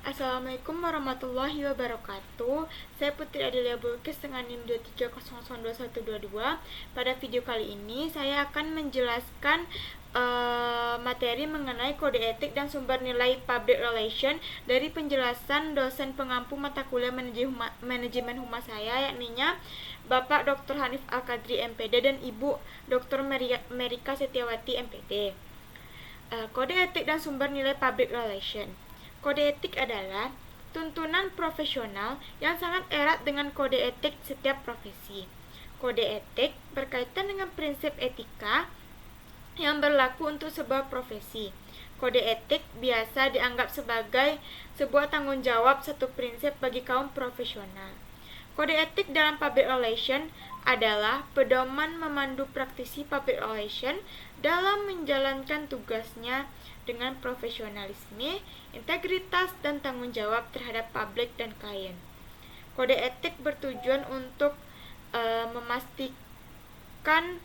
Assalamualaikum warahmatullahi wabarakatuh. Saya Putri Adelia Bulkis dengan NIM 23002122. Pada video kali ini saya akan menjelaskan materi mengenai kode etik dan sumber nilai public relation dari penjelasan dosen pengampu mata kuliah manajemen humas saya, yakninya Bapak Dr. Hanif Al-Qadri MPD dan Ibu Dr. Merika Setiawati MPD. Kode etik dan sumber nilai public relation. Kode etik adalah tuntunan profesional yang sangat erat dengan kode etik setiap profesi. Kode etik berkaitan dengan prinsip etika yang berlaku untuk sebuah profesi. Kode etik biasa dianggap sebagai sebuah tanggung jawab satu prinsip bagi kaum profesional. Kode etik dalam public relation adalah pedoman memandu praktisi public relation dalam menjalankan tugasnya dengan profesionalisme, integritas, dan tanggung jawab terhadap publik dan klien. Kode etik bertujuan untuk memastikan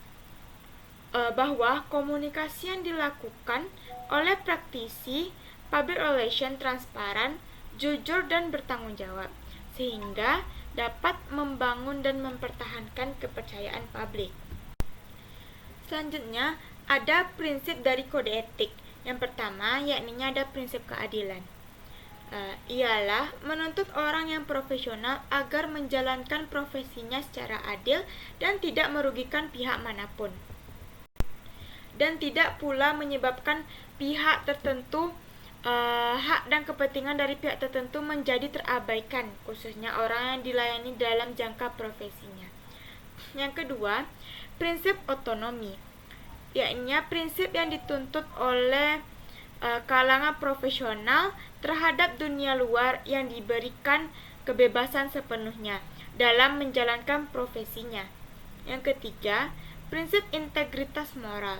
bahwa komunikasi yang dilakukan oleh praktisi public relation transparan, jujur, dan bertanggung jawab, sehingga dapat membangun dan mempertahankan kepercayaan publik. Selanjutnya, ada prinsip dari kode etik. Yang pertama, yakninya ada prinsip keadilan. Ialah menuntut orang yang profesional agar menjalankan profesinya secara adil dan tidak merugikan pihak manapun. Dan tidak pula menyebabkan pihak tertentu hak dan kepentingan dari pihak tertentu menjadi terabaikan, khususnya orang yang dilayani dalam jangka profesinya. Yang kedua, prinsip otonomi, yakni prinsip yang dituntut oleh kalangan profesional terhadap dunia luar yang diberikan kebebasan sepenuhnya dalam menjalankan profesinya. Yang ketiga, prinsip integritas moral.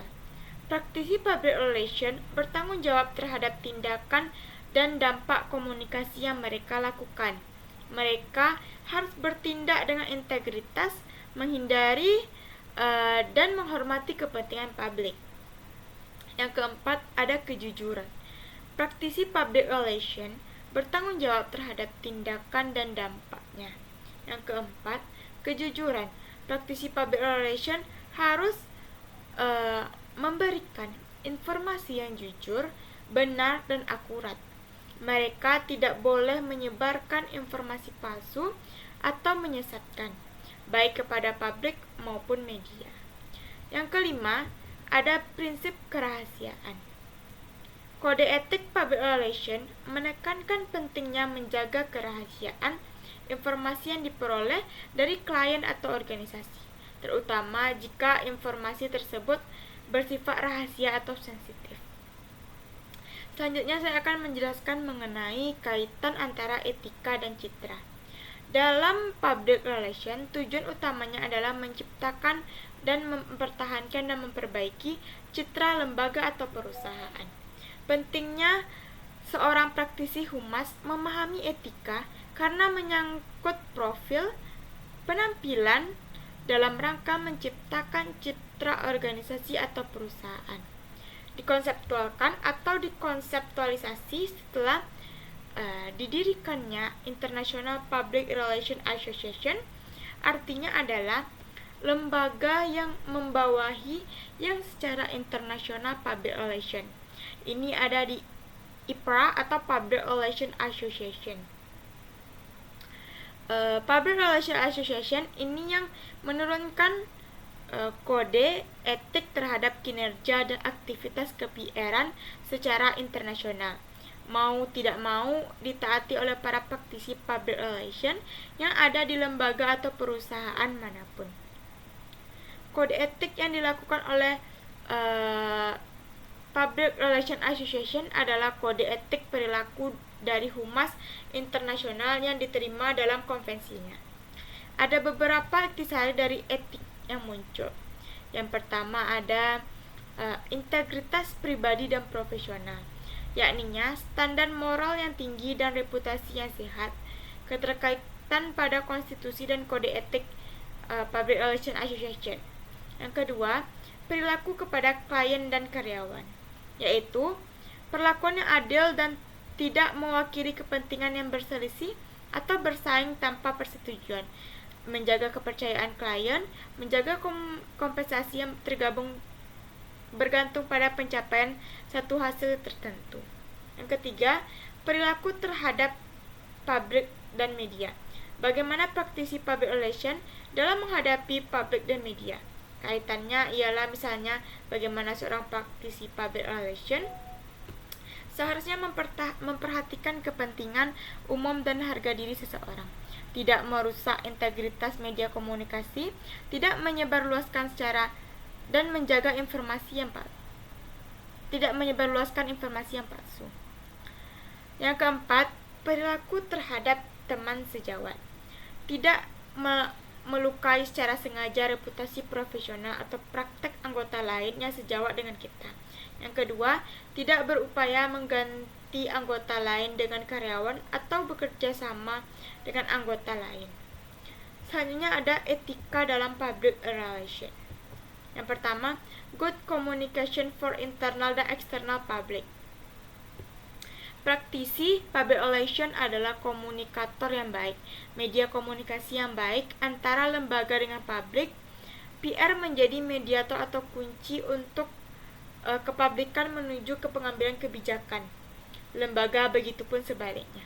Praktisi public relation bertanggung jawab terhadap tindakan dan dampak komunikasi yang mereka lakukan. Mereka harus bertindak dengan integritas, menghindari dan menghormati kepentingan publik. Yang keempat, ada kejujuran. Praktisi public relation bertanggung jawab terhadap tindakan dan dampaknya. Yang keempat, kejujuran. Praktisi public relation harus memberikan informasi yang jujur, benar, dan akurat. Mereka tidak boleh menyebarkan informasi palsu atau menyesatkan, baik kepada publik maupun media. Yang kelima, ada prinsip kerahasiaan. Kode etik public relation menekankan pentingnya menjaga kerahasiaan informasi yang diperoleh dari klien atau organisasi, terutama jika informasi tersebut bersifat rahasia atau sensitif. Selanjutnya saya akan menjelaskan mengenai kaitan antara etika dan citra. Dalam public relation, tujuan utamanya adalah menciptakan dan mempertahankan dan memperbaiki citra lembaga atau perusahaan. Pentingnya seorang praktisi humas memahami etika karena menyangkut profil, penampilan dalam rangka menciptakan citra organisasi atau perusahaan. Dikonseptualkan atau dikonseptualisasi setelah didirikannya International Public Relations Association, artinya adalah lembaga yang membawahi yang secara internasional public relation. Ini ada di IPRA atau Public Relations Association. Public Relations Association ini yang menurunkan kode etik terhadap kinerja dan aktivitas ke-PR-an secara internasional. Mau tidak mau ditaati oleh para praktisi public relation yang ada di lembaga atau perusahaan manapun. Kode etik yang dilakukan oleh Public Relations Association adalah kode etik perilaku dari humas internasional yang diterima dalam konvensinya. Ada beberapa intisari dari etik yang muncul. Yang pertama ada integritas pribadi dan profesional, yakninya standar moral yang tinggi dan reputasi yang sehat, keterkaitan pada konstitusi dan kode etik Public Relations Association. Yang kedua, perilaku kepada klien dan karyawan, yaitu perlakuan yang adil dan tidak mewakili kepentingan yang berselisih atau bersaing tanpa persetujuan, menjaga kepercayaan klien, menjaga kompensasi yang bergantung pada pencapaian satu hasil tertentu. Yang ketiga, perilaku terhadap publik dan media. Bagaimana praktisi public relation dalam menghadapi publik dan media? Kaitannya ialah misalnya bagaimana seorang praktisi public relation seharusnya memperhatikan kepentingan umum dan harga diri seseorang, tidak merusak integritas media komunikasi, tidak menyebarluaskan dan menjaga tidak menyebarluaskan informasi yang palsu. Yang keempat, perilaku terhadap teman sejawat. Tidak melukai secara sengaja reputasi profesional atau praktek anggota lain yang sejawat dengan kita. Yang kedua, tidak berupaya mengganti anggota lain dengan karyawan atau bekerja sama dengan anggota lain. Selanjutnya ada etika dalam public relation. Yang pertama, good communication for internal dan external public. Praktisi public relation adalah komunikator yang baik, media komunikasi yang baik antara lembaga dengan publik. PR menjadi mediator atau kunci untuk kepublikan menuju ke pengambilan kebijakan. Lembaga begitupun sebaliknya.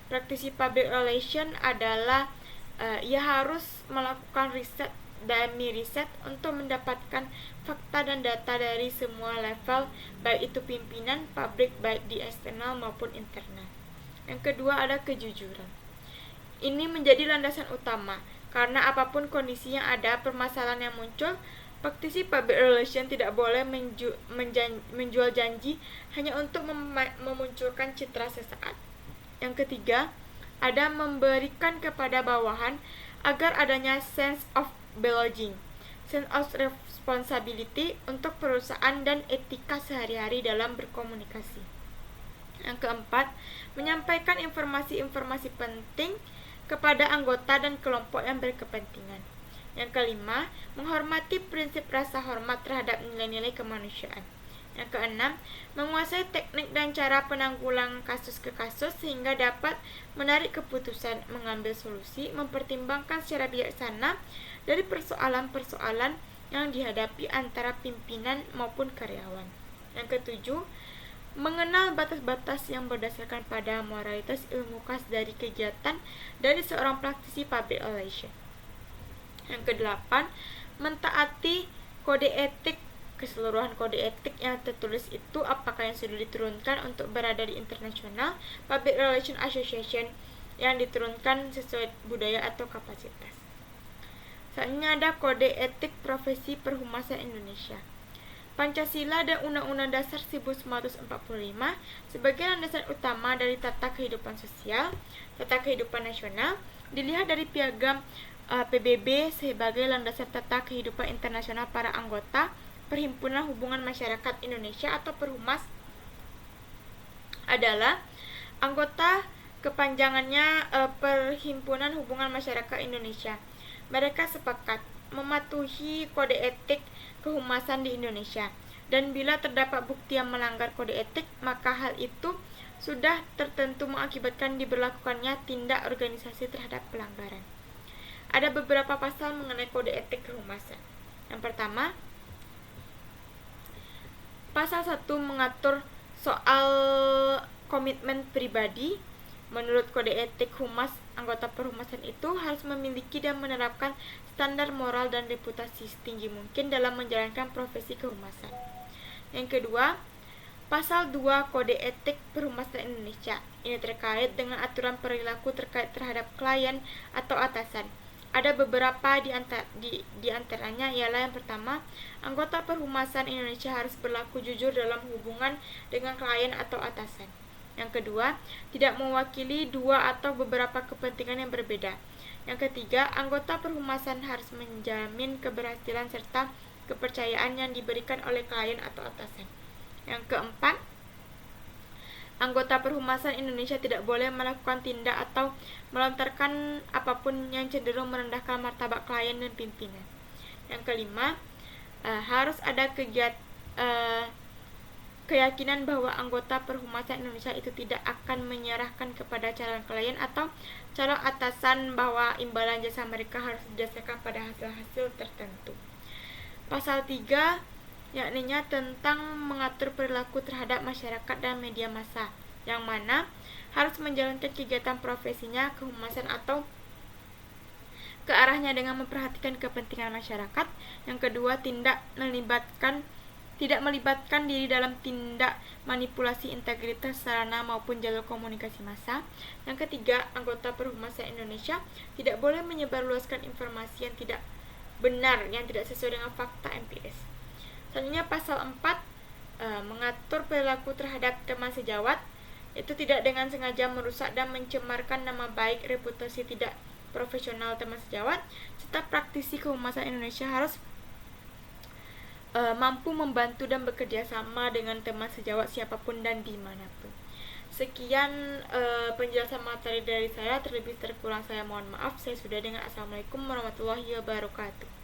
Praktisi public relation adalah ia harus melakukan riset untuk mendapatkan fakta dan data dari semua level, baik itu pimpinan, publik, baik di eksternal maupun internal. Yang kedua ada kejujuran. Ini menjadi landasan utama, karena apapun kondisi yang ada, permasalahan yang muncul, praktisi public relation tidak boleh menjual janji hanya untuk memunculkan citra sesaat. Yang ketiga, ada memberikan kepada bawahan agar adanya sense of belonging, sense of responsibility untuk perusahaan dan etika sehari-hari dalam berkomunikasi. Yang keempat, menyampaikan informasi-informasi penting kepada anggota dan kelompok yang berkepentingan. Yang kelima, menghormati prinsip rasa hormat terhadap nilai-nilai kemanusiaan. Yang keenam, menguasai teknik dan cara penanggulangan kasus ke kasus sehingga dapat menarik keputusan, mengambil solusi, mempertimbangkan secara bijaksana dari persoalan-persoalan yang dihadapi antara pimpinan maupun karyawan. Yang ketujuh, mengenal batas-batas yang berdasarkan pada moralitas ilmu khas dari kegiatan dari seorang praktisi public relation. Yang kedelapan, mentaati kode etik. Keseluruhan kode etik yang tertulis itu apakah yang sudah diturunkan untuk berada di International Public Relations Association yang diturunkan sesuai budaya atau kapasitas. Selanjutnya ada kode etik profesi perhumasan Indonesia. Pancasila dan Undang-Undang Dasar 1945 sebagai landasan utama dari tata kehidupan sosial, tata kehidupan nasional, dilihat dari piagam PBB sebagai landasan tata kehidupan internasional para anggota Perhimpunan Hubungan Masyarakat Indonesia atau Perhumas adalah anggota kepanjangannya Perhimpunan Hubungan Masyarakat Indonesia. Mereka sepakat mematuhi kode etik kehumasan di Indonesia, dan bila terdapat bukti yang melanggar kode etik, maka hal itu sudah tertentu mengakibatkan diberlakukannya tindak organisasi terhadap pelanggaran. Ada beberapa pasal mengenai kode etik kehumasan. Yang pertama, Pasal 1 mengatur soal komitmen pribadi. Menurut kode etik humas, anggota perhumasan itu harus memiliki dan menerapkan standar moral dan reputasi setinggi mungkin dalam menjalankan profesi kehumasan. Yang kedua, Pasal 2 Kode Etik Perhumasan Indonesia. Ini terkait dengan aturan perilaku terkait terhadap klien atau atasan. Ada beberapa di antaranya ialah yang pertama, anggota perhumasan Indonesia harus berlaku jujur dalam hubungan dengan klien atau atasan. Yang kedua, tidak mewakili dua atau beberapa kepentingan yang berbeda. Yang ketiga, anggota perhumasan harus menjamin keberhasilan serta kepercayaan yang diberikan oleh klien atau atasan. Yang keempat, anggota perhumasan Indonesia tidak boleh melakukan tindak atau melontarkan apapun yang cenderung merendahkan martabat klien dan pimpinan. Yang kelima, harus ada keyakinan bahwa anggota Perhumasan Indonesia itu tidak akan menyerahkan kepada calon klien atau calon atasan bahwa imbalan jasa mereka harus didasarkan pada hasil-hasil tertentu. Pasal 3 yakninya tentang mengatur perilaku terhadap masyarakat dan media massa, yang mana harus menjalankan kegiatan profesinya kehumasan atau ke arahnya dengan memperhatikan kepentingan masyarakat. Yang kedua, tidak melibatkan diri dalam tindak manipulasi integritas sarana maupun jalur komunikasi massa. Yang ketiga, anggota Perhumasan Indonesia tidak boleh menyebarluaskan informasi yang tidak benar, yang tidak sesuai dengan fakta empiris. Selanjutnya pasal 4 mengatur perilaku terhadap teman sejawat, itu tidak dengan sengaja merusak dan mencemarkan nama baik reputasi tidak profesional teman sejawat, serta praktisi kehumasan Indonesia harus mampu membantu dan bekerja sama dengan teman sejawat siapapun dan dimanapun. Sekian penjelasan materi dari saya, terlebih terkurang saya mohon maaf. Saya sudah dengan. Assalamualaikum warahmatullahi wabarakatuh.